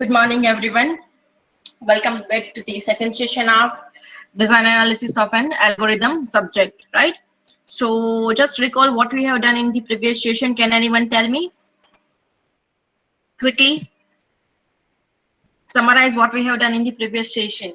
Good morning, everyone. Welcome back to the second session of design analysis of an algorithm subject, right? So just recall what we have done in the previous session. Can anyone tell me quickly? Summarize what we have done in the previous session.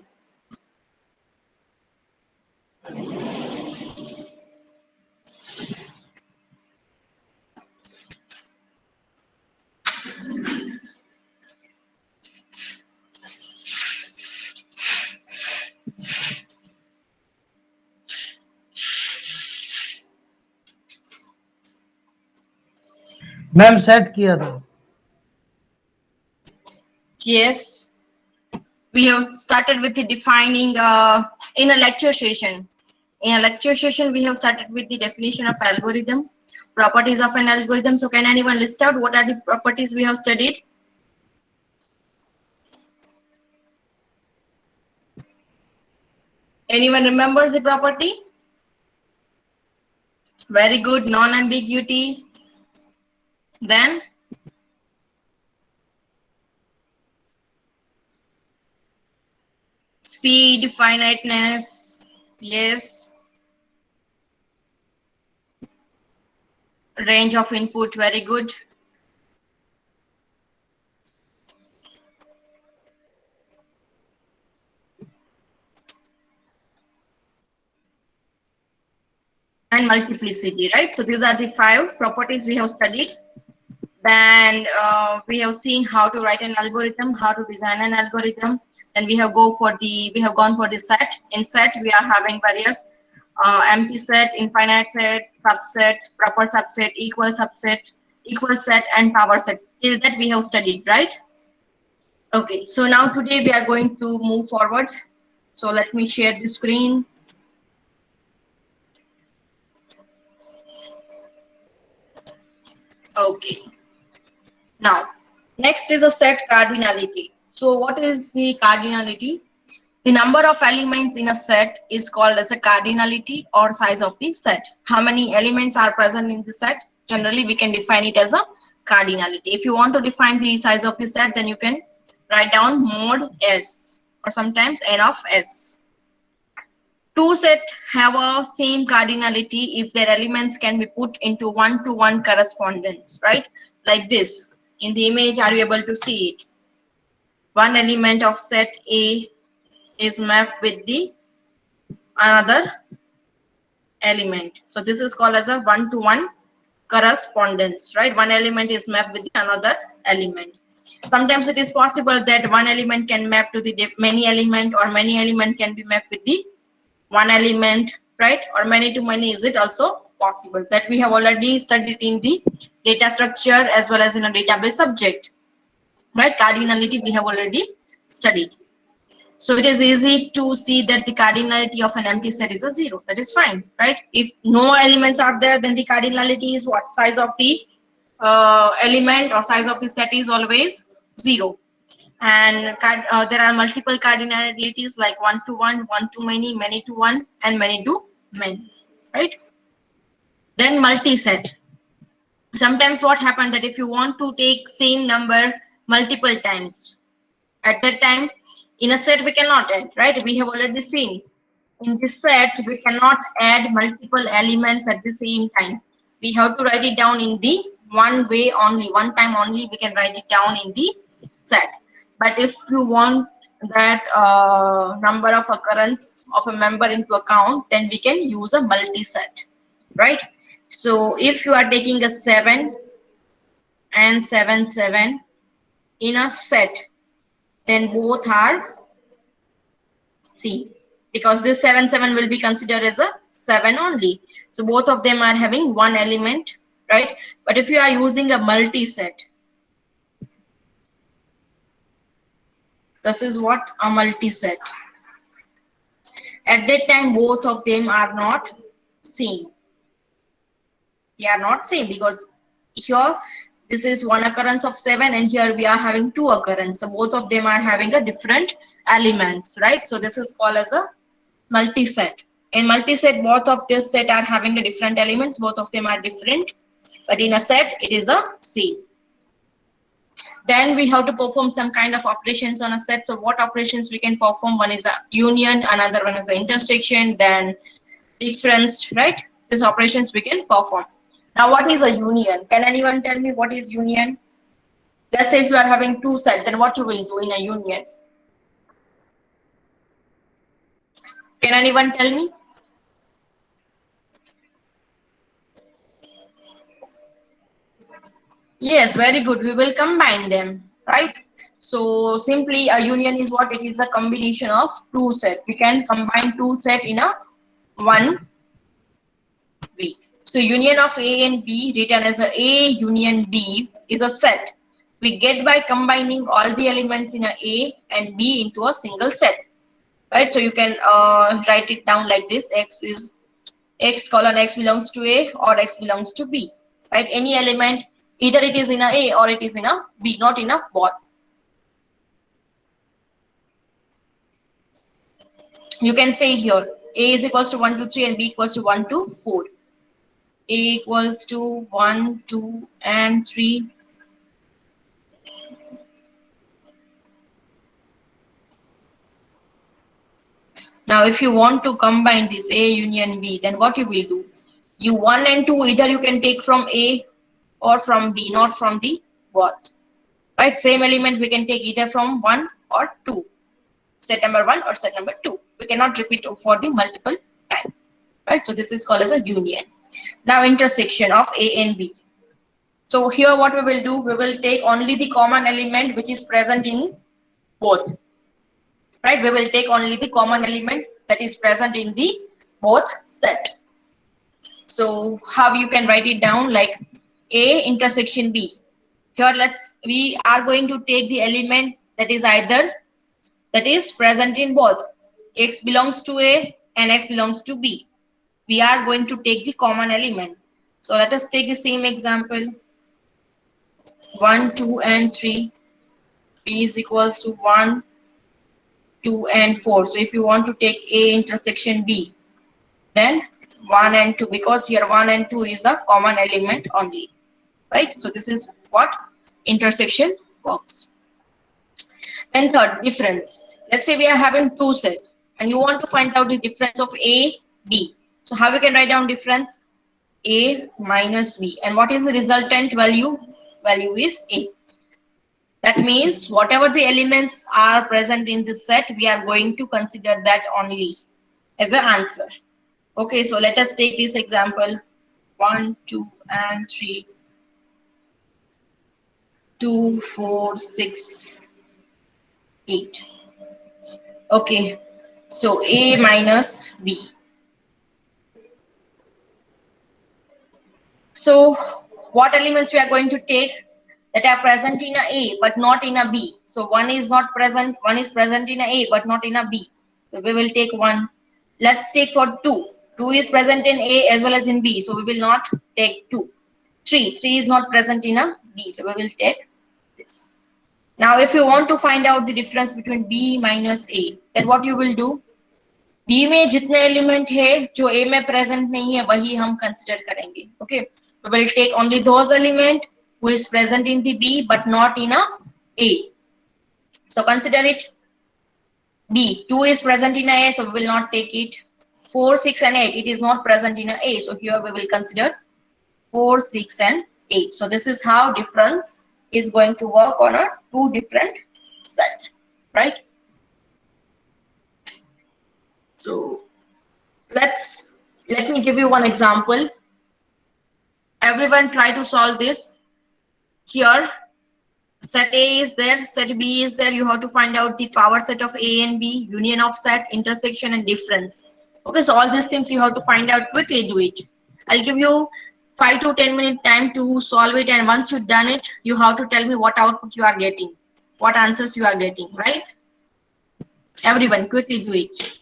Ma'am set किया था. Yes, we have started with the defining in a lecture session. In a lecture session, we have started with the definition of algorithm, properties of an algorithm. So can anyone list out what are the properties we have studied? Anyone remembers the property? Very good. Non-ambiguity. Then speed, finiteness. Yes. Range of input. Very good. And multiplicity, right? So these are the 5 properties we have studied. Then we have seen how to write an algorithm, how to design an algorithm. Then we have gone for the set. In set, we are having various empty set, infinite set, subset, proper subset, equal set, and power set. Till that we have studied, right? Okay. So now today we are going to move forward. So let me share the screen. Okay. Now, next is a set cardinality. So what is the cardinality? The number of elements in a set is called as a cardinality or size of the set. How many elements are present in the set? Generally, we can define it as a cardinality. If you want to define the size of the set, then you can write down mod S or sometimes n of S. Two sets have a same cardinality if their elements can be put into one-to-one correspondence, right? Like this. In the image, are you able to see it? One element of set A is mapped with the another element. So this is called as a one-to-one correspondence, right? One element is mapped with another element. Sometimes it is possible that one element can map to the many element, or many element can be mapped with the one element, right? Or many to many is it also possible. That we have already studied in the data structure as well as in a database subject, right? Cardinality we have already studied. So it is easy to see that the cardinality of an empty set is a 0. That is fine, right? If no elements are there, then the cardinality is what? Size of the element or size of the set is always 0. And there are multiple cardinalities like one-to-one, one-to-many, many-to-one, and many-to-many, right? Then multi-set. Sometimes what happens that if you want to take same number multiple times, at that time in a set we cannot add, right? We have already seen in this set we cannot add multiple elements at the same time. We have to write it down in the one way only, one time only we can write it down in the set. But if you want that number of occurrence of a member into account, then we can use a multi-set, right? So if you are taking a 7 and 7 7 in a set, then both are C, because this 7 7 will be considered as a 7 only. So both of them are having one element, right? But if you are using a multi-set, this is what a multi-set. At that time, both of them are not same. They are not same because here this is one occurrence of 7 and here we are having 2 occurrence. So both of them are having a different elements, right? So this is called as a multi-set. In multi-set, both of this set are having the different elements, both of them are different, but in a set it is the same. Then we have to perform some kind of operations on a set. So what operations we can perform? One is a union, another one is an intersection, then difference, right? These operations we can perform. Now, what is a union? Can anyone tell me what is union? Let's say if you are having two sets, then what you will do in a union? Can anyone tell me? Yes, very good. We will combine them, right? So simply a union is what? It is a combination of two sets. We can combine two sets in a one B. So union of A and B written as A union B is a set we get by combining all the elements in A and B into a single set, right? So you can write it down like this: X is X colon X belongs to A or X belongs to B, right? Any element, either it is in A or it is in B, not in both. You can say here A is equals to 1 to 3 and B equals to 1 to 4. A equals to 1, 2, and 3. Now, if you want to combine this A union B, then what you will do? You 1 and 2, either you can take from A or from B, not from the both. Right? Same element we can take either from 1 or 2. Set number 1 or set number 2. We cannot repeat for the multiple time. Right? So this is called as a union. Now intersection of A and B. So here what we will do, we will take only the common element which is present in both. Right? We will take only the common element that is present in the both set. So how you can write it down, like A intersection B. Here we are going to take the element that is either that is present in both. X belongs to A and X belongs to B. We are going to take the common element. So let us take the same example. 1, 2, and 3. B is equals to 1, 2, and 4. So if you want to take A intersection B, then 1 and 2, because here 1 and 2 is a common element only, right? So this is what intersection works. Then third, difference. Let's say we are having two sets and you want to find out the difference of A, B. So how we can write down difference? A minus B. And what is the resultant value? Value is A. That means whatever the elements are present in this set, we are going to consider that only as an answer. Okay, so let us take this example. 1, 2, and 3. 2, 4, 6, 8. Okay, so A minus B. So what elements we are going to take that are present in A but not in a B? So one is not present, one is present in A but not in a B. So we will take one. Let's take for 2. 2 is present in A as well as in B. So we will not take 2. 3. 3 is not present in a B. So we will take this. Now if you want to find out the difference between B minus A, then what you will do? B में जितने element है जो ए में present नहीं है वही हम consider करेंगे. Okay, we will take only those element who is present in the B but not in A. So consider it. B 2 is present in A, so we will not take it. 4, 6, and 8, it is not present in A, so here we will consider 4, 6, and 8. So this is how difference is going to work on a two different set, right? So let me give you one example. Everyone try to solve this. Here set A is there, set B is there. You have to find out the power set of A and B, union of set, intersection, and difference. Okay, so all these things you have to find out. Quickly do it. I'll give you 5 to 10 minute time to solve it, and once you've done it, you have to tell me what output you are getting, what answers you are getting, right? Everyone quickly do it.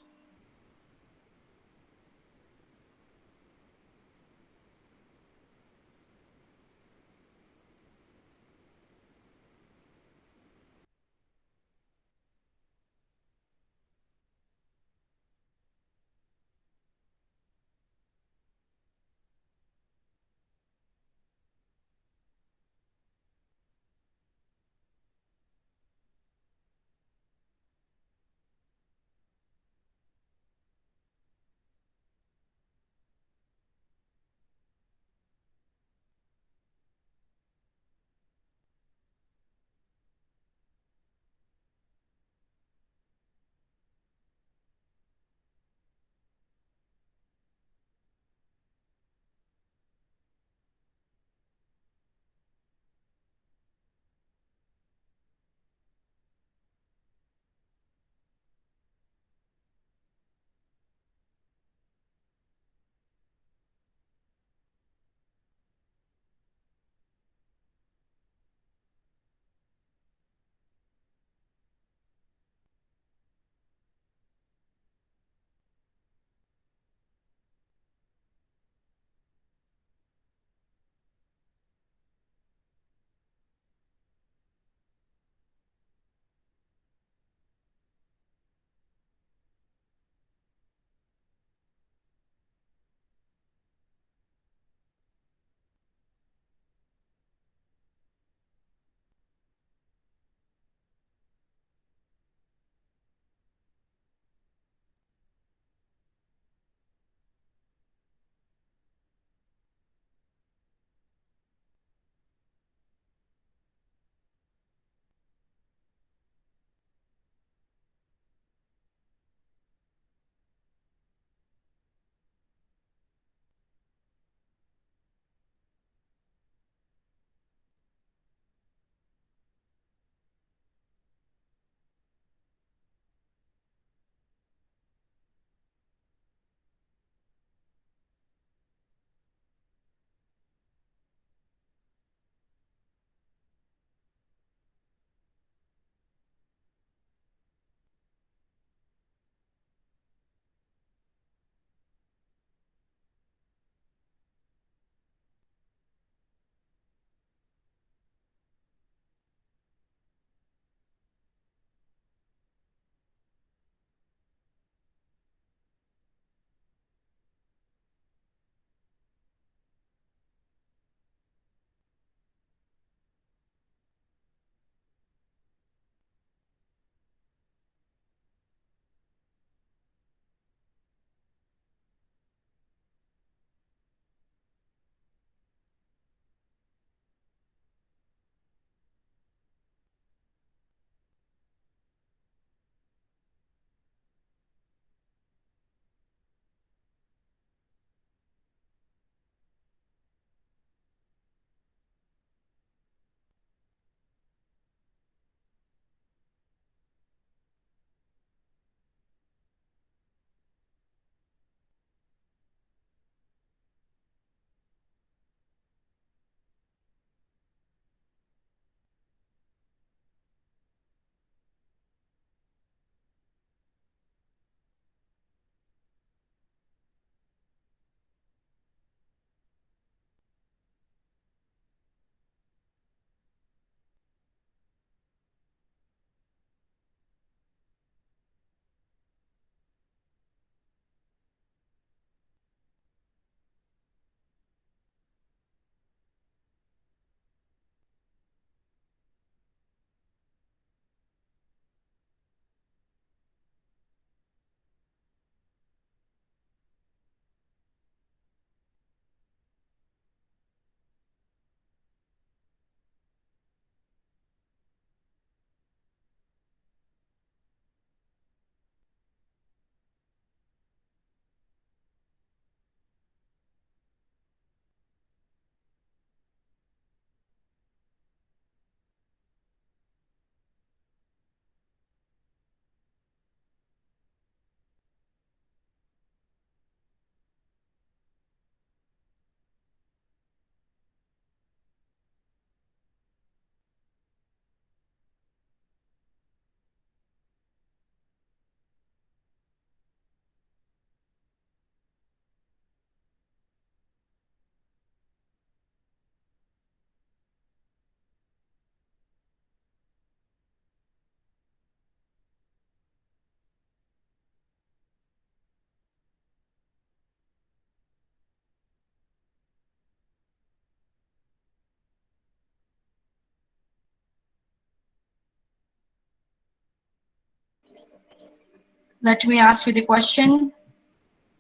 Let me ask you the question.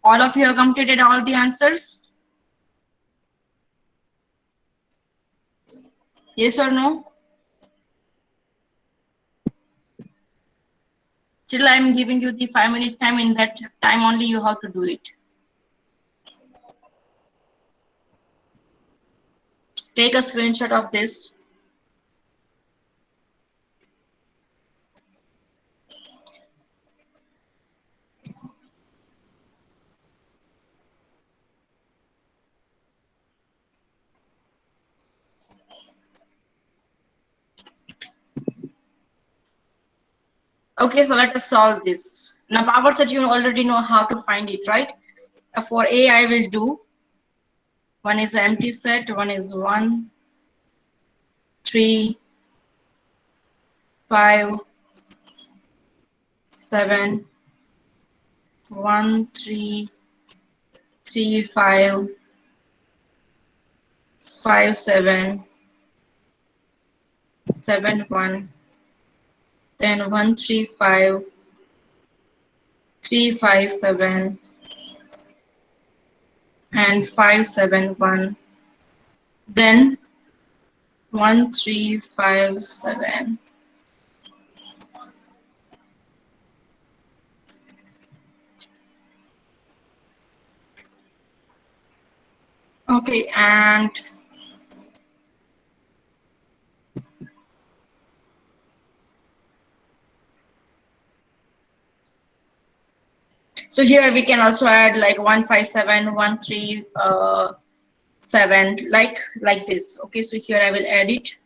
All of you have completed all the answers? Yes or no? Still, I'm giving you the 5-minute time. In that time only, you have to do it. Take a screenshot of this. Okay, so let us solve this. Now, power set, you already know how to find it, right? For A, I will do. One is an empty set, one is 1, 3, 5, 7, 1, 3, 3, 5, 5, 7, 7, 1, then 1, 3, 5, 3, 5, 7, and 5, 7, 1, then 1, 3, 5, 7. Okay, and so here we can also add like 1, 5, 7, 1, 3, 7, like this. Okay, so here I will add it.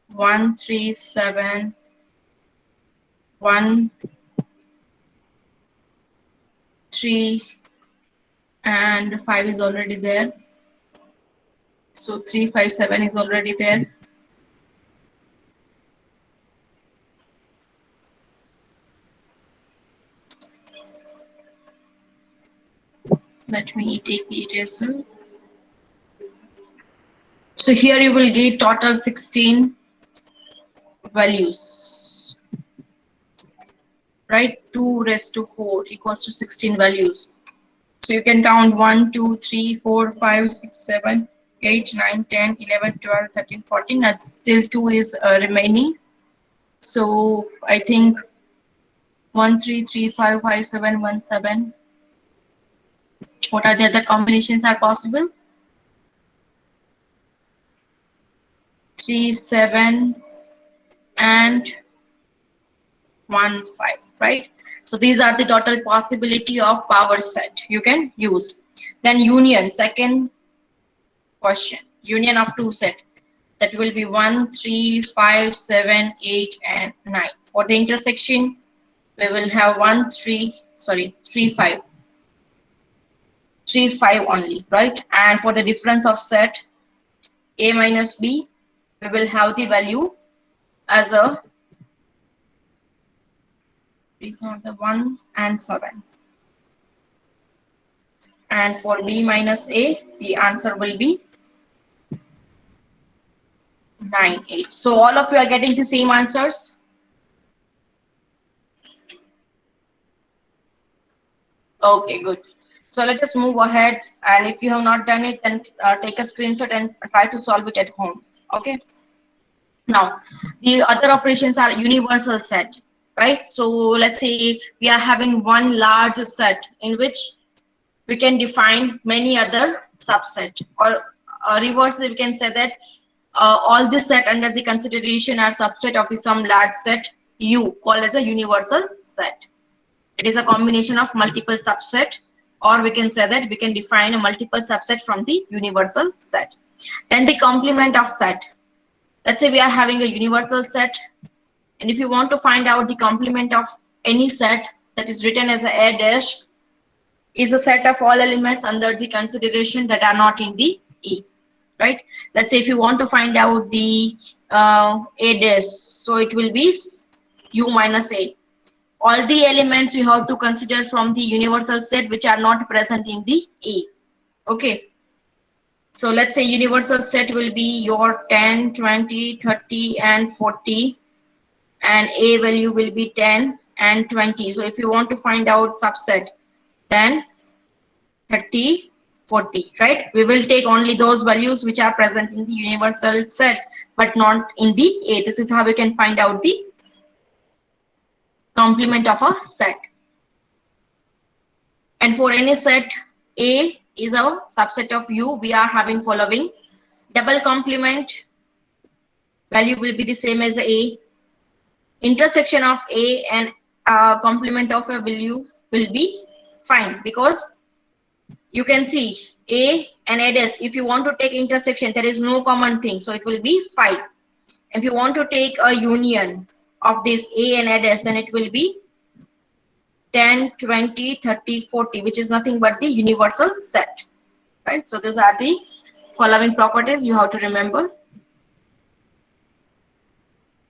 1, 3, 7, 1, 3, and 5 is already there. So 3, 5, 7 is already there. Let me take the eraser. So here you will get total 16 values, right? 2 raised to 4 equals to 16 values. So you can count 1, 2, 3, 4, 5, 6, 7, 8, 9, 10, 11, 12, 13, 14, and still 2 is remaining. So I think 1, 3, 3, 5, 5, 7, 1, 7. What are the other combinations are possible? 3, 7, and 1, 5, right? So these are the total possibility of power set you can use. Then union, second question, union of two set. That will be 1, 3, 5, 7, 8, and 9. For the intersection, we will have 1, 3, sorry, 3, 5. 3, 5 only, right? And for the difference of set A minus B, we will have the value as a, these are the 1 and 7. And for B minus A, the answer will be 9, 8. So all of you are getting the same answers. Okay, good. So let us move ahead. And if you have not done it, then take a screenshot and try to solve it at home. Okay. Now, the other operations are universal set, right? So let's say we are having one large set in which we can define many other subset, or reversely we can say that all this set under the consideration are subset of some large set U called as a universal set. It is a combination of multiple subset, or we can say that we can define a multiple subset from the universal set. Then the complement of set. Let's say we are having a universal set, and if you want to find out the complement of any set, that is written as a dash is a set of all elements under the consideration that are not in the E, right? Let's say if you want to find out the A dash, so it will be U minus A. All the elements you have to consider from the universal set which are not present in the A. Okay. So let's say universal set will be your 10, 20, 30, and 40, and A value will be 10, and 20. So if you want to find out subset, then 30, 40, right? We will take only those values which are present in the universal set, but not in the A. This is how we can find out the complement of a set. And for any set, A is a subset of U. We are having following. Double complement value will be the same as A. Intersection of A and complement of a value will be fine, because you can see A and ADS. If you want to take intersection, there is no common thing, so it will be 5. If you want to take a union of this A and ADS, then it will be 10, 20, 30, 40, which is nothing but the universal set, right? So these are the following properties you have to remember.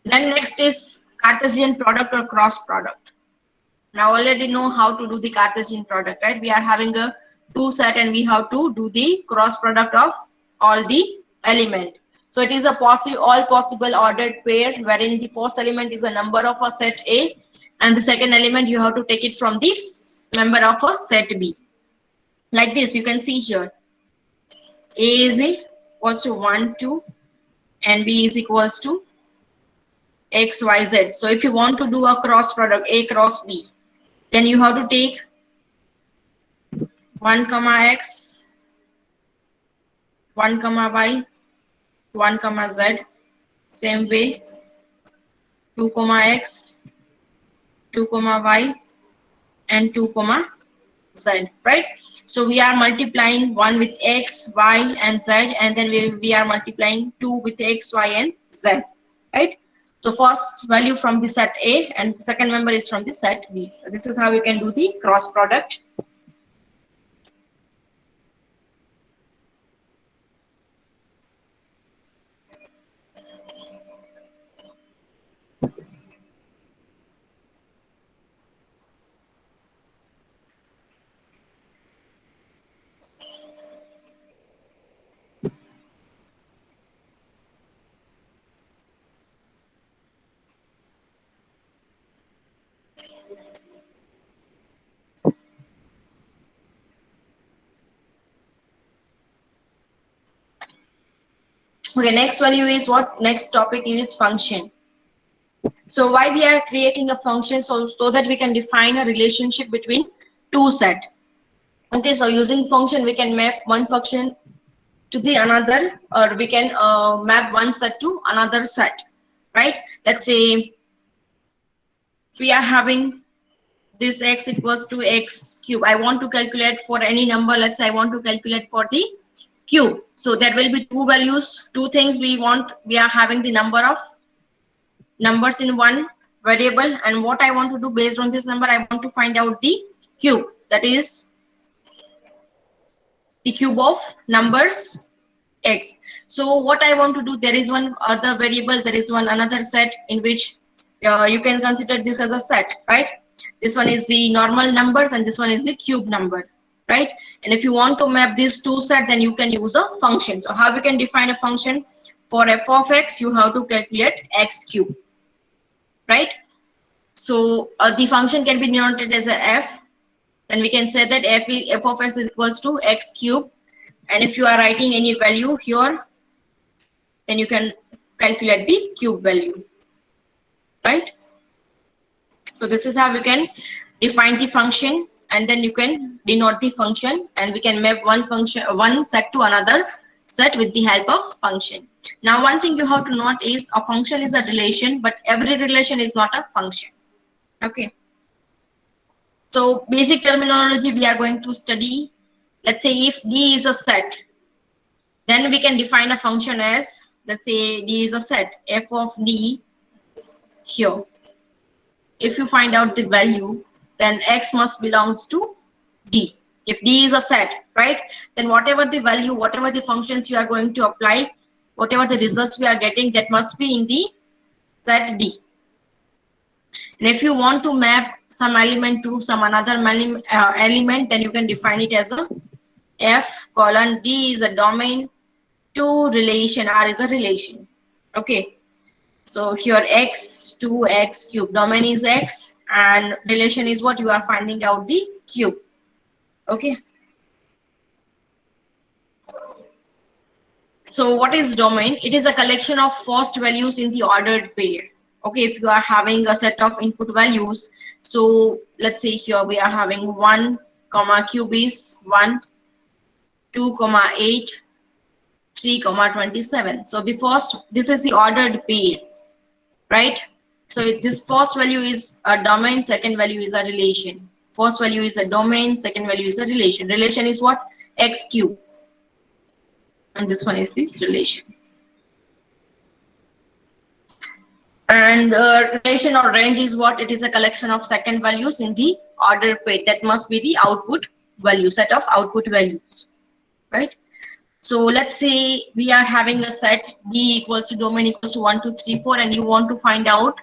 Then next is Cartesian product or cross product. Now already know how to do the Cartesian product, right? We are having a 2 set and we have to do the cross product of all the element. So it is a all possible ordered pair wherein the first element is a number of a set A and the second element you have to take it from this member of a set B. Like this, you can see here A is equals to 1, 2 and B is equals to X, Y, Z. So if you want to do a cross product A cross B, then you have to take 1 comma X, 1 comma Y, 1 comma Z. Same way 2 comma X, 2 comma Y and 2 comma Z, right? So we are multiplying 1 with X, Y and Z, and then we are multiplying 2 with X, Y and Z, right? So first value from the set A and second member is from the set B. So this is how we can do the cross product. Okay, next value is what? Next topic is function. So why we are creating a function? So that we can define a relationship between two set. Okay, so using function we can map one function to the another, or we can map one set to another set, right? Let's say we are having this x equals to x cube. I want to calculate for any number. Let's say I want to calculate for the cube. So there will be two values, two things we want. We are having the number of numbers in one variable, and what I want to do based on this number, I want to find out the cube, that is the cube of numbers x. So what I want to do, there is one other variable, there is one another set in which you can consider this as a set, right? This one is the normal numbers and this one is the cube number, right? And if you want to map these two sets, then you can use a function. So how we can define a function? For f of x, you have to calculate x cube, right? So the function can be denoted as a f. Then we can say that f of x is equals to x cube. And if you are writing any value here, then you can calculate the cube value, right? So this is how we can define the function, and then you can denote the function, and we can map one set to another set with the help of function. Now one thing you have to note is a function is a relation, but every relation is not a function. Okay. So basic terminology we are going to study. Let's say if D is a set, then we can define a function as, let's say D is a set, f of D here. If you find out the value, then x must belongs to D. If D is a set, right, then whatever the value, whatever the functions you are going to apply, whatever the results we are getting, that must be in the set D. And if you want to map some element to some another element, then you can define it as a f colon D is a domain, to relation R is a relation. Okay. So here x to x cube, domain is x and relation is what you are finding out the cube. Okay. So what is domain? It is a collection of first values in the ordered pair. Okay, if you are having a set of input values, so let's say here we are having 1 comma cube is 1, 2 comma 8, 3 comma 27. So the first, this is the ordered pair, right? So this first value is a domain, second value is a relation. First value is a domain, second value is a relation. Relation is what? X cube. And this one is the relation. And relation or range is what? It is a collection of second values in the order pair. That must be the output value, set of output values, right? So let's say we are having a set D equals to domain equals to 1, 2, 3, 4, and you want to find out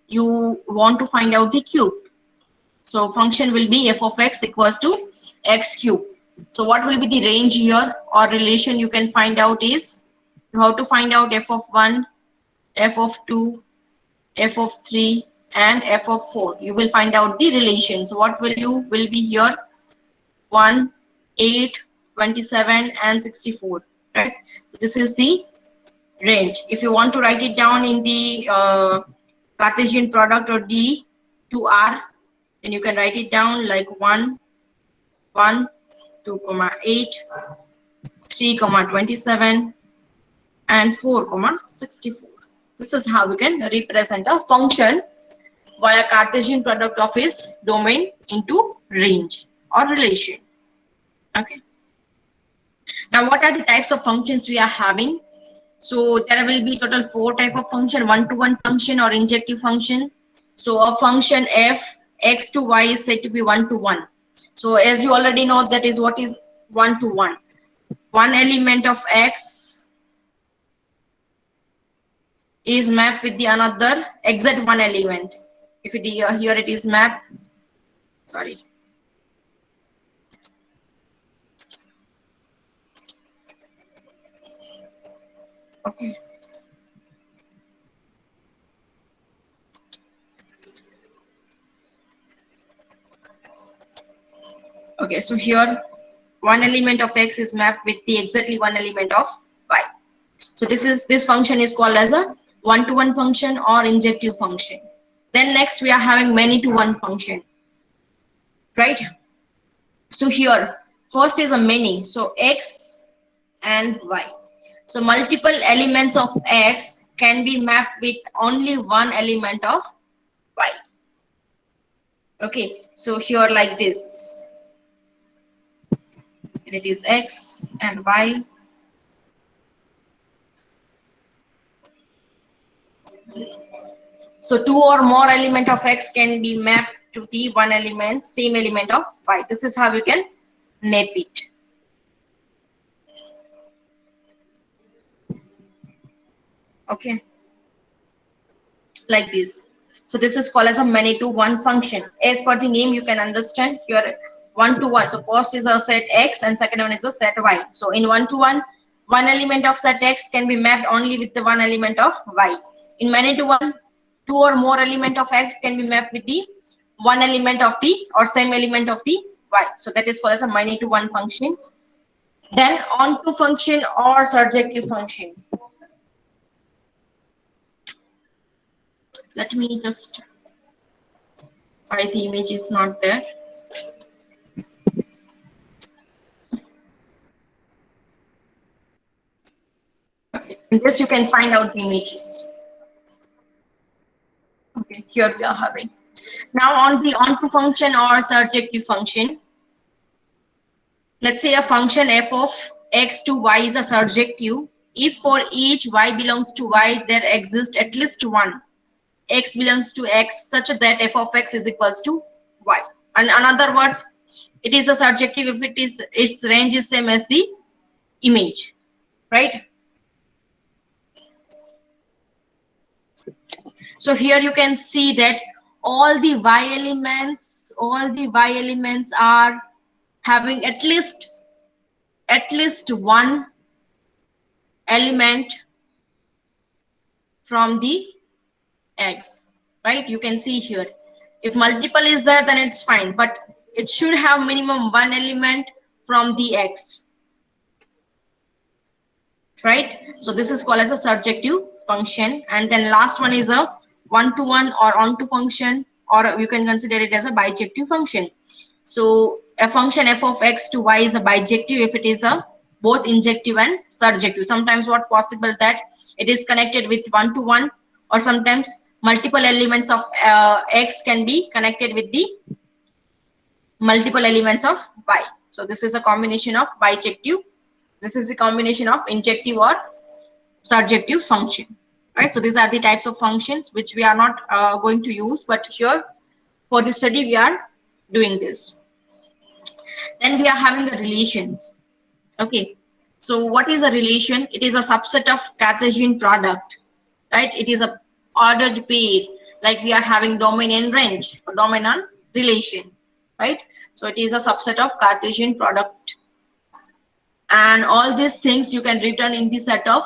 the cube. So function will be f of x equals to x cube. So what will be the range here, or relation you can find out is, you have to find out f of 1, f of 2, f of 3 and f of 4. You will find out the relation. So what value will be here? 1, 8, 27 and 64, right? This is the range. If you want to write it down in the Cartesian product or D to R, then you can write it down like 1, 1, 2, 8, 3, 27 and 4, 64. This is how we can represent a function via Cartesian product of its domain into range or relation. Okay. Now, what are the types of functions we are having? So there will be total 4 type of function: one-to-one function or injective function. So a function f x to y is said to be one-to-one. So as you already know, that is what is one-to-one. One element of x is mapped with the another exact one element. If it here it is mapped, sorry. Okay. Okay, so here one element of x is mapped with the exactly one element of y. So this function is called as a one-to-one function or injective function. Then next we are having many-to-one function, right? So here first is a many, so x and y. So multiple elements of x can be mapped with only one element of y. Okay, so here like this, it is x and y. So two or more element of x can be mapped to the one element, same element of y. This is how you can map it. Okay, like this. So this is called as a many-to-one function. As per the name, you can understand here one-to-one. So first is a set x and second one is a set y. So in one-to-one, one element of set x can be mapped only with the one element of y. In many-to-one, two or more element of x can be mapped with the one element of the or same element of the y. So that is called as a many-to-one function. Then onto function or surjective function. Let me just, why the image is not there. Okay. In this you can find out the images. Okay, here we are having. Now on the onto function or surjective function. Let's say a function f of x to y is a surjective if for each y belongs to y there exists at least one x belongs to x such that f of x is equals to y. And in other words, it is a surjective if its range is same as the image, right? So here you can see that all the y elements are having at least one element from the x, right? You can see here If multiple is there, then it's fine, but it should have minimum one element from the X, right? So this is called as a surjective function. And then last one is a one-to-one or onto function, or you can consider it as a bijective function. So a function f of x to y is a bijective if it is a both injective and surjective. Sometimes what possible that it is connected with one-to-one, or sometimes multiple elements of x can be connected with the multiple elements of y. So this is a combination of bijective. This is the combination of injective or surjective function, right? So these are the types of functions which we are not going to use, but here for this study we are doing this. Then we are having the relations. Okay, so what is a relation? It is a subset of Cartesian product, right? It is a ordered pair, like we are having domain and range, or domain and relation, right? So it is a subset of Cartesian product, and all these things you can return in the set of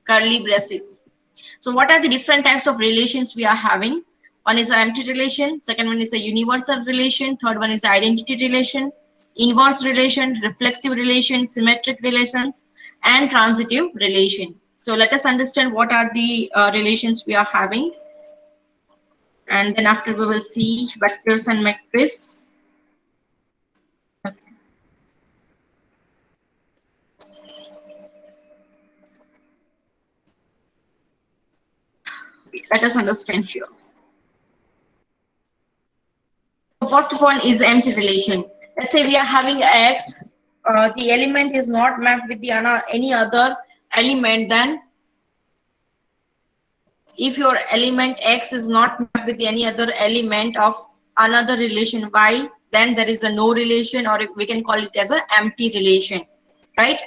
curly braces. So what are the different types of relations we are having? One is an empty relation, second one is a universal relation, third one is identity relation, inverse relation, reflexive relation, symmetric relations, and transitive relation. So let us understand what are the relations we are having, and then after we will see vectors and matrices. Let us understand here. First one is empty relation. Let's say we are having x, the element is not mapped with the any other element, then if your element x is not mapped with any other element of another relation y, then there is a no relation, or we can call it as an empty relation, right?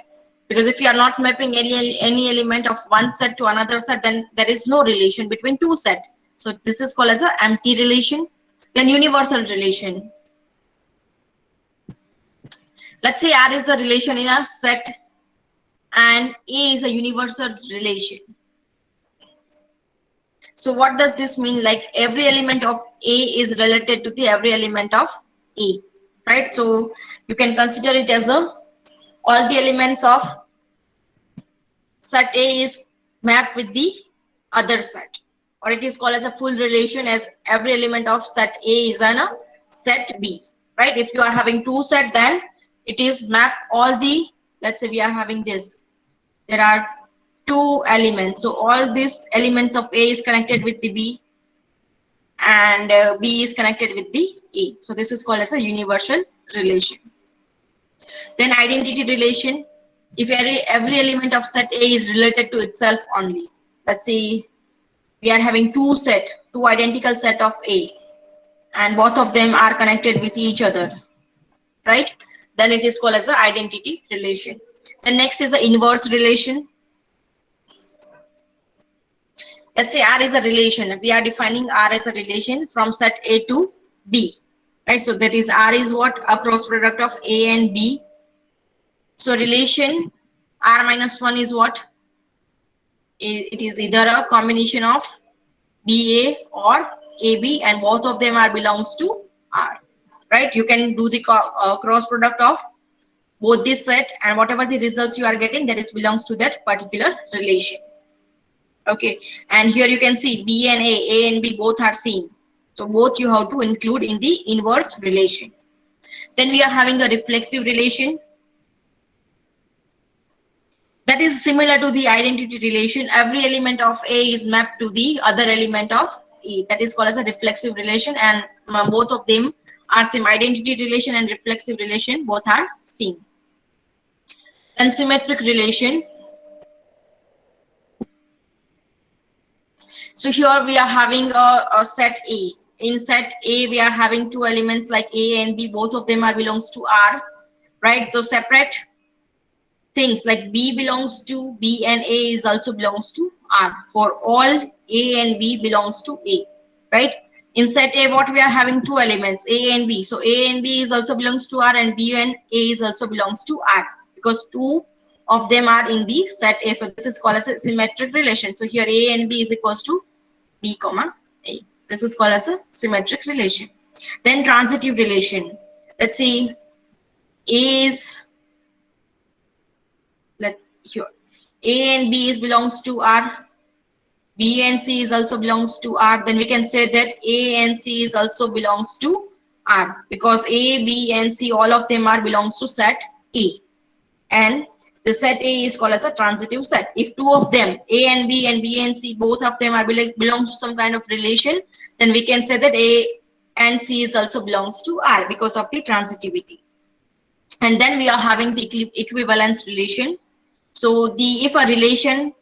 Because if you are not mapping any element of one set to another set, then there is no relation between two sets. So this is called as an empty relation. Then universal relation. Let's say R is a relation in a set and A is a universal relation. So what does this mean? Like every element of A is related to the every element of A, right? So you can consider it as a all the elements of set A is mapped with the other set, or it is called as a full relation, as every element of set A is in a set B, right? If you are having two set, then it is mapped all the, let's say we are having this, there are two elements, so all these elements of A is connected with the B, and B is connected with the A. So this is called as a universal relation. Then identity relation. If every element of set A is related to itself only. Let's say we are having two identical set of A, and both of them are connected with each other, right? Then it is called as an identity relation. The next is the inverse relation. Let's say R is a relation. We are defining R as a relation from set A to B, right? So that is R is what? A cross product of A and B. So relation R minus 1 is what? It is either a combination of BA or AB, and both of them are belongs to R, right? You can do the cross product of both this set, and whatever the results you are getting, that is belongs to that particular relation. Okay, and here you can see B and A and B both are same. So both you have to include in the inverse relation. Then we are having a reflexive relation. That is similar to the identity relation. Every element of A is mapped to the other element of A. That is called as a reflexive relation, and both of them are same. Identity relation and reflexive relation both are same. And symmetric relation. So here we are having a set A. In set A, we are having two elements like A and B. Both of them are belongs to R, right? So separate things like B belongs to B and A is also belongs to R. For all A and B belongs to A, right? In set A, what we are having two elements, A and B. So A and B is also belongs to R, and B and A is also belongs to R, because two of them are in the set A. So this is called as a symmetric relation. So here A and B is equals to B comma A. This is called as a symmetric relation. Then transitive relation. Let's see, A is, let's here, A and B is belongs to R, B and C is also belongs to R. Then we can say that A and C is also belongs to R, because A, B and C, all of them are belongs to set A, and the set A is called as a transitive set. If two of them, A and B and C, both of them are belongs to some kind of relation, then we can say that A and C is also belongs to R because of the transitivity. And then we are having the equivalence relation. So the if a relation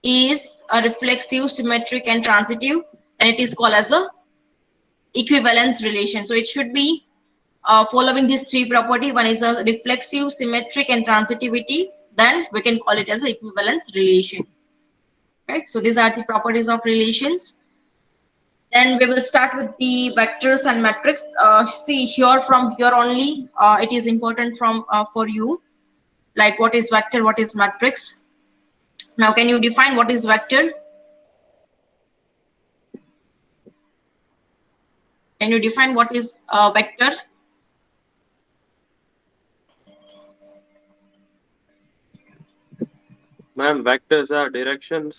is a reflexive, symmetric, and transitive, then it is called as a equivalence relation. So it should be following these three property. One is a reflexive, symmetric, and transitivity. Then we can call it as an equivalence relation. Right. So these are the properties of relations. Then we will start with the vectors and matrix. See here, from here only, it is important from for you, like what is vector, what is matrix. Now, can you define what is vector? Can you define what is vector? Ma'am, vectors are directions.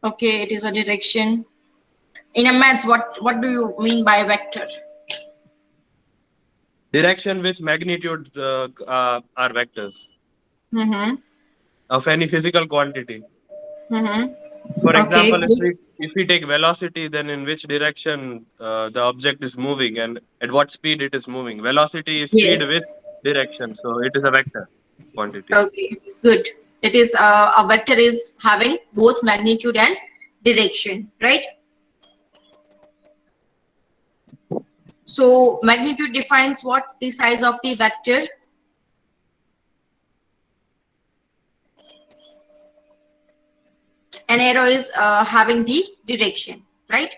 Okay, it is a direction. In a maths, what do you mean by vector? Direction with magnitude are vectors Mm-hmm. of any physical quantity. Mm-hmm. For Okay, example, good. if we take velocity, then in which direction the object is moving and at what speed it is moving. Velocity is speed with Yes. direction, so it is a vector quantity. Okay, good. It is a vector is having both magnitude and direction, right? So magnitude defines what? The size of the vector. An arrow is having the direction, right?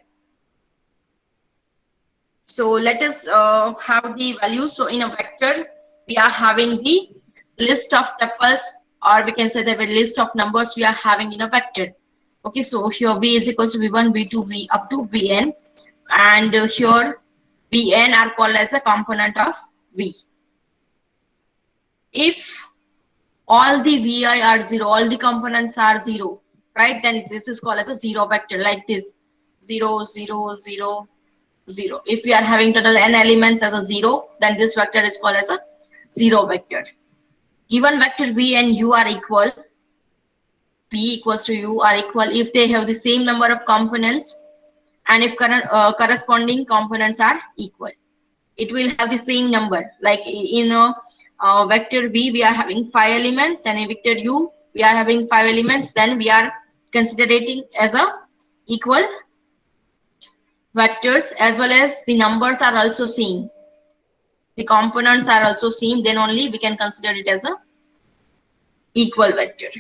So let us have the values. So in a vector, we are having the list of tuples, or we can say that the list of numbers we are having in a vector. Okay, so here v is equals to v1, v2, v up to vn, and here vn are called as a component of v. If all the vi are zero, all the components are zero, right? Then this is called as a zero vector, like this: 0, 0, 0, 0. If we are having total n elements as a 0, then this vector is called as a zero vector. Given vector v and u are equal, v equals to u are equal if they have the same number of components and if corresponding components are equal. It will have the same number. Like in a vector v, we are having 5 elements, and in vector u, we are having 5 elements. Then we are considering as a equal vectors, as well as the numbers are also same, the components are also same, then only we can consider it as a equal vector.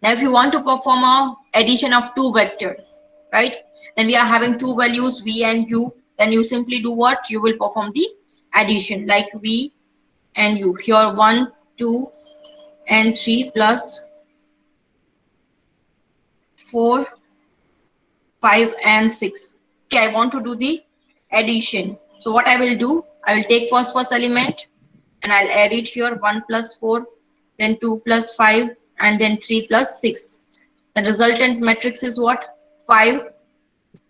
Now if you want to perform a addition of two vectors, right, then we are having two values v and u, then you simply do what? You will perform the addition, like v and u. Here 1, 2 and 3 plus 4, 5 and 6. Okay, I want to do the addition. So what I will do, I will take first element and I'll add it here: 1 plus 4, then 2 plus 5, and then 3 plus 6. The resultant matrix is what? 5,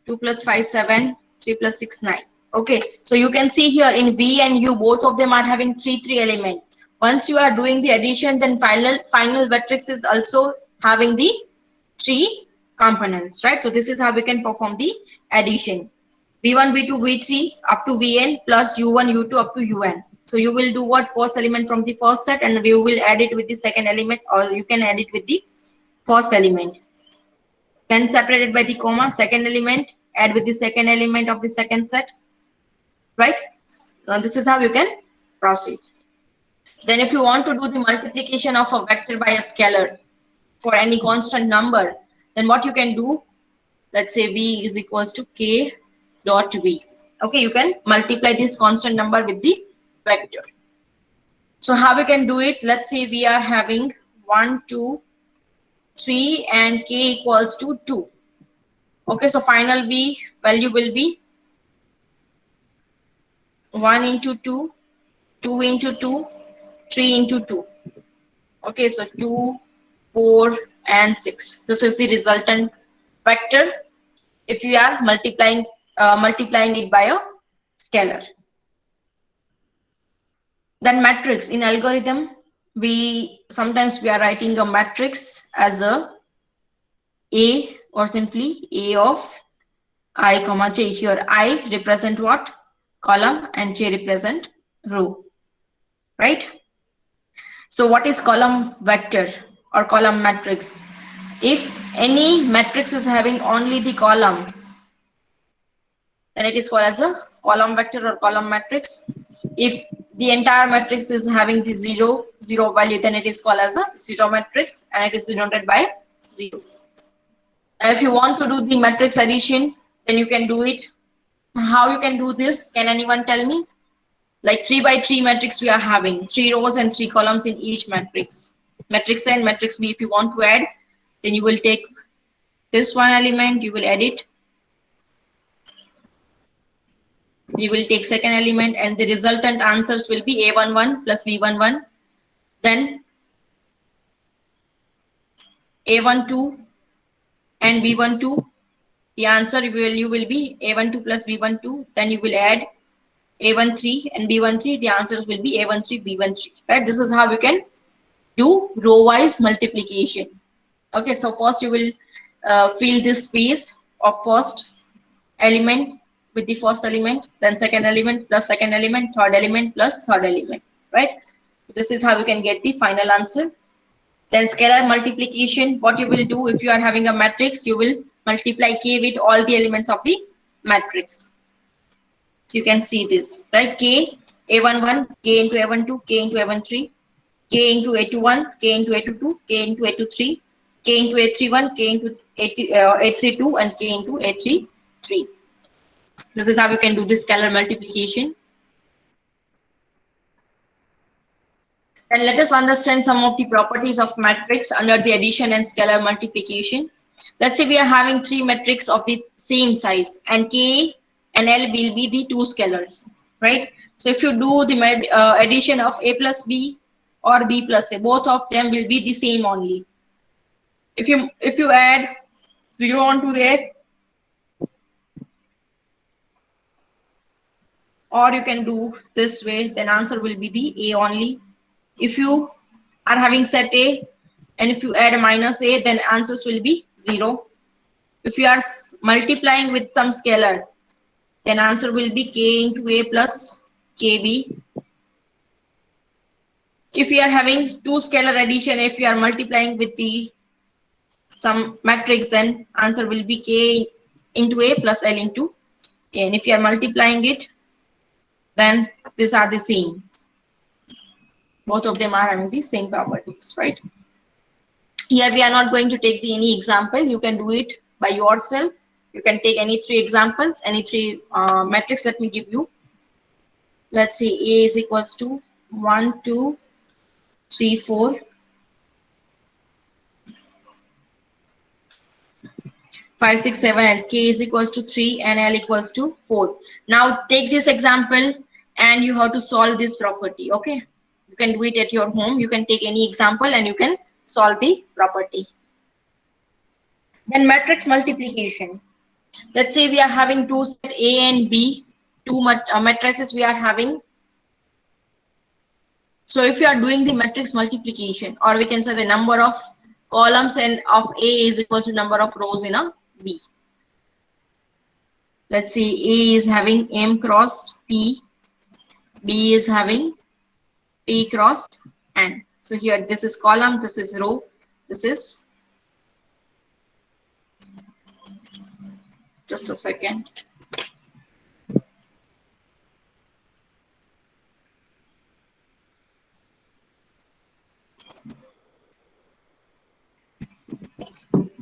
2 plus 5, 7, 3 plus 6, 9. Okay, so you can see here in V and U, both of them are having 3 element. Once you are doing the addition, then final matrix is also having the 3 components, right? So this is how we can perform the addition: v1, v2, v3 up to vn plus u1, u2 up to un. So you will do what? First element from the first set, and you will add it with the second element, or you can add it with the first element. Then separated by the comma, second element, add with the second element of the second set, right? Now this is how you can proceed. Then if you want to do the multiplication of a vector by a scalar for any constant number, then what you can do, let's say v is equals to k dot v. Okay, you can multiply this constant number with the vector. So how we can do it? Let's say we are having 1, 2, 3 and k equals to 2. Okay, so final V value will be 1 into 2, 2 into 2, 3 into 2. Okay, so 2, 4, and 6. This is the resultant vector if you are multiplying it by a scalar. Then matrix in algorithm, we sometimes we are writing a matrix as A or simply A of I comma j. Here I represent what? Column, and j represent row, right? So what is column vector or column matrix? If any matrix is having only the columns, then it is called as a column vector or column matrix. If the entire matrix is having the zero value, then it is called as a zero matrix, and it is denoted by 0. And if you want to do the matrix addition, then you can do it. How you can do this? Can anyone tell me? Like 3 by 3 matrix we are having 3 rows and 3 columns in each matrix. Matrix A and matrix B, if you want to add, then you will take this one element, you will add it. You will take second element, and the resultant answers will be A11 plus B11. Then A12 and B12. The answer value will be A12 plus B12. Then you will add A13 and B13. The answers will be A13, B13. Right? This is how you can do row-wise multiplication. Okay, so first you will fill this space of first element with the first element, then second element plus second element, third element plus third element, right? This is how you can get the final answer. Then scalar multiplication, what you will do if you are having a matrix, you will multiply k with all the elements of the matrix. You can see this, right? K, A11, K into A12, K into A13, K into A21, K into A22, K into A23, K into A31, K into A32, and K into A33. This is how you can do this scalar multiplication. And let us understand some of the properties of matrix under the addition and scalar multiplication. Let's say we are having 3 matrices of the same size, and K and L will be the 2 scalars, right? So if you do the addition of A plus B or B plus A, both of them will be the same only. If you add 0 onto A, or you can do this way, then answer will be the A only. If you are having set A, and if you add a minus A, then answers will be 0. If you are multiplying with some scalar, then answer will be K into A plus KB. If you are having 2 scalar addition, if you are multiplying with the some matrix, then answer will be K into A plus L into A. And if you are multiplying it, then these are the same. Both of them are having the same properties, right? Here we are not going to take any example. You can do it by yourself. You can take any 3 examples, any 3 metrics. Let me give you. Let's say A is equals to 1, 2, 3, 4, 5, 6, 7, and K is equals to 3 and L equals to 4. Now take this example and you have to solve this property. Okay, you can do it at your home. You can take any example and you can solve the property. Then matrix multiplication. Let's say we are having 2 set A and B, 2 matrices we are having. So if you are doing the matrix multiplication, or we can say the number of columns and of A is equals to number of rows in a B. Let's say A is having M cross P, B is having P cross N. So here this is column, this is row, this is, just a second.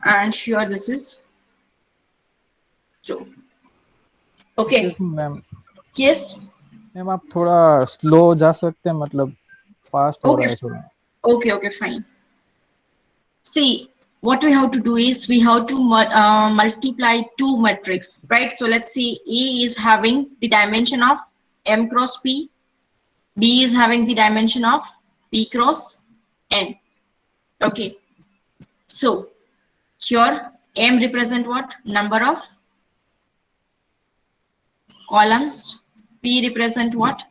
And here this is row. Okay. Yes, ma'am. Yes. Ma'am आप थोड़ा slow जा सकते हैं, मतलब fast हो रहा है थोड़ा. Okay, fine. See, what we have to do is we have to multiply two matrix, right? So let's see, A is having the dimension of M cross P, B is having the dimension of P cross N. Okay, so here M represent what? Number of columns. P represent what?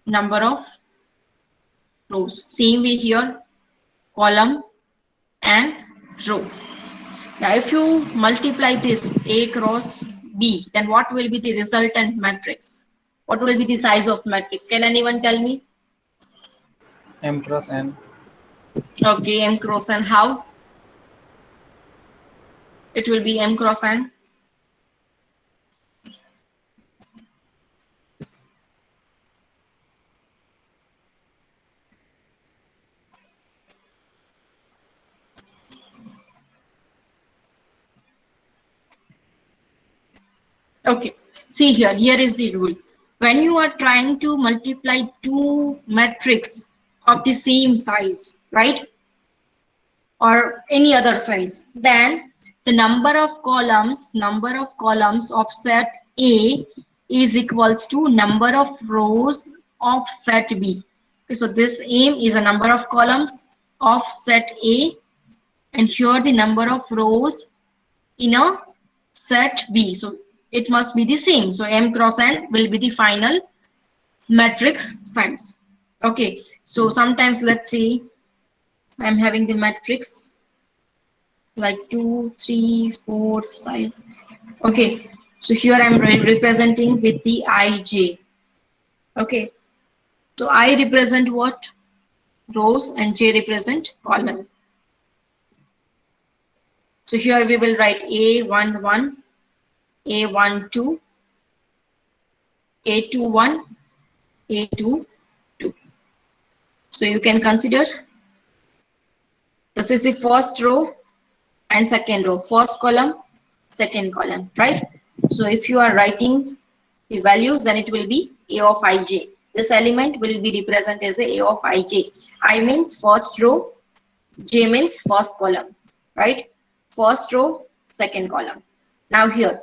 Number of rows. Same way here, column and row. Now if you multiply this A cross B, then what will be the resultant matrix? What will be the size of matrix? Can anyone tell me? M cross N. Okay, M cross N. How? It will be M cross N. Okay, see here, here is the rule. When you are trying to multiply two matrix of the same size, right? Or any other size, then the number of columns of set A is equals to number of rows of set B. Okay, so this M is a number of columns of set A, and here the number of rows in a set B. So it must be the same. So M cross N will be the final matrix size. Okay, so sometimes let's see, I'm having the matrix like 2, 3, 4, 5. Okay, so here I'm representing with the IJ. Okay, so I represent what? Rows, and J represent column. So here we will write A11, A12, A21, A22. So you can consider this is the first row and second row, first column, second column, right? So if you are writing the values, then it will be A of ij. This element will be represented as a of ij. I means first row, j means first column, right? First row, second column. Now here,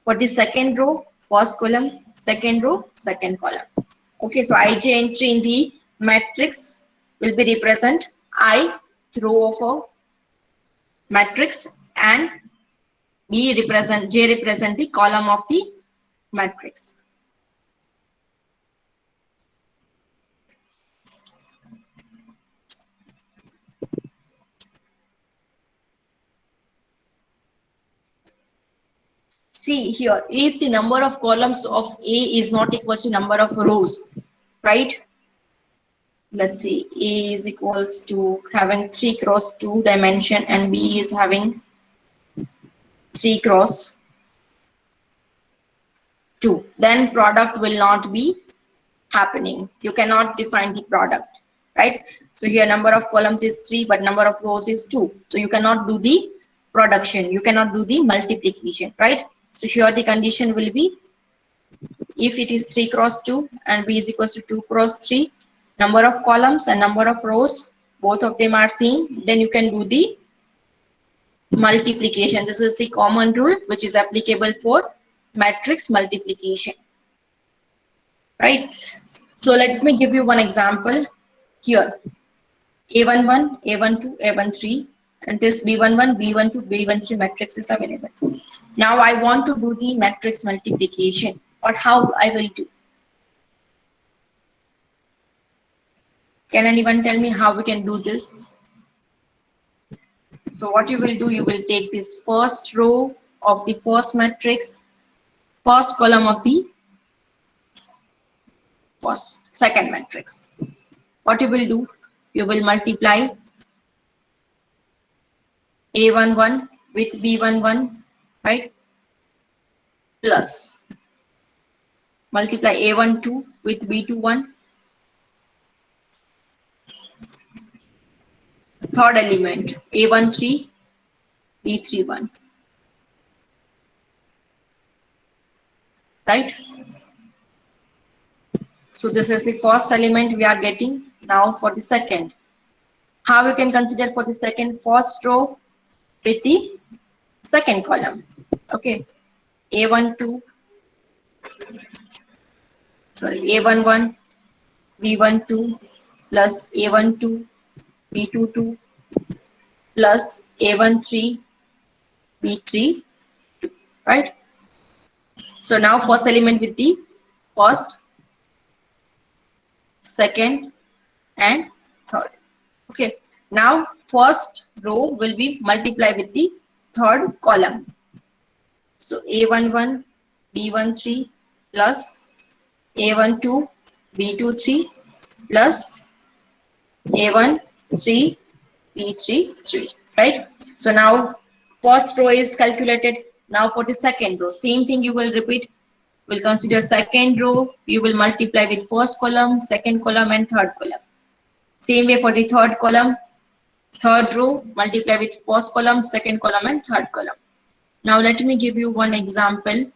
for the second row, first column, second row, second column. Okay, so ij entry in the matrix will be represent I row of a matrix, and J represent the column of the matrix. See here, if the number of columns of A is not equal to number of rows, right? Let's see, A is equals to having 3 cross 2 dimension, and B is having 3 cross 2. Then product will not be happening. You cannot define the product, right? So here number of columns is 3, but number of rows is 2. So you cannot do the production. You cannot do the multiplication, right? So here the condition will be, if it is 3 cross 2 and B is equals to 2 cross 3, number of columns and number of rows, both of them are same, then you can do the multiplication. This is the common rule which is applicable for matrix multiplication, right? So let me give you one example here. A11, A12, A13, and this B11, B12, B13 matrix is available. Now I want to do the matrix multiplication, or how I will do. Can anyone tell me how we can do this? So what you will do, you will take this first row of the first matrix, first column of the second matrix. What you will do, you will multiply A11 with B11, right? Plus multiply A12 with B21. Third element, A13, B31. Right? So this is the first element we are getting. Now for the second. How you can consider for the first row with the second column. Okay, A12, sorry, A11, V12 plus A12, V22 plus A13, V3, right? So now first element with the first, second, and third. Okay, now first row will be multiplied with the third column. So A11, B13 plus A12, B23 plus A13, B33, right? So now first row is calculated. Now for the second row, same thing you will repeat. We'll consider second row, you will multiply with first column, second column, and third column. Same way for the third column, third row, multiply with first column, second column, and third column. Now let me give you one example.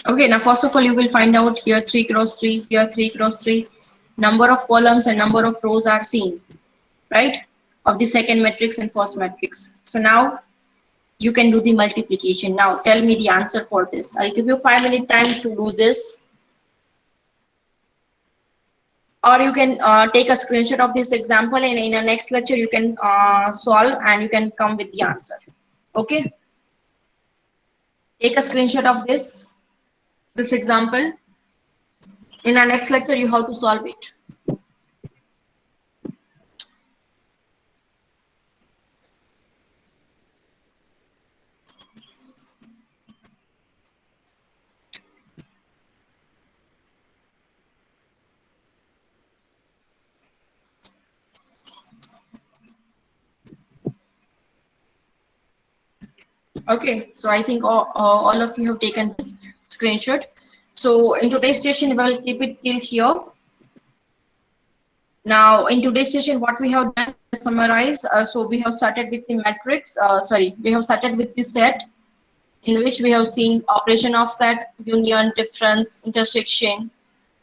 Okay, now first of all, you will find out here 3 cross 3, here 3 cross 3. Number of columns and number of rows are seen, right? Of the second matrix and first matrix. So now you can do the multiplication. Now tell me the answer for this. I'll give you 5-minute time to do this. Or you can take a screenshot of this example, and in the next lecture you can solve and you can come with the answer. Okay? Take a screenshot of this example. In our next lecture you have to solve it. Okay, so I think all of you have taken this screenshot. So in today's session, we'll keep it till here. Now, in today's session, what we have done is summarize. So we have started with the matrix. We have started with the set, in which we have seen operation of set, union, difference, intersection,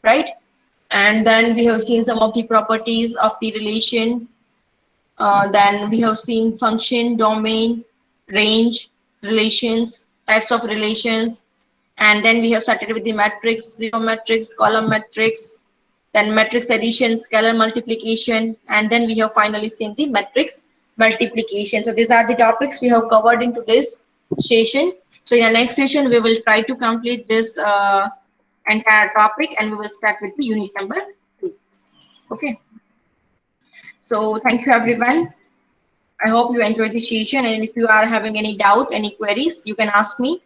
right? And then we have seen some of the properties of the relation. Then we have seen function, domain, range, relations, types of relations, and then we have started with the matrix, zero matrix, column matrix, then matrix addition, scalar multiplication, and then we have finally seen the matrix multiplication. So these are the topics we have covered in today's session. So in the next session, we will try to complete this entire topic, and we will start with the unit number 2. Okay. So thank you, everyone. I hope you enjoyed the session, and if you are having any doubt, any queries, you can ask me.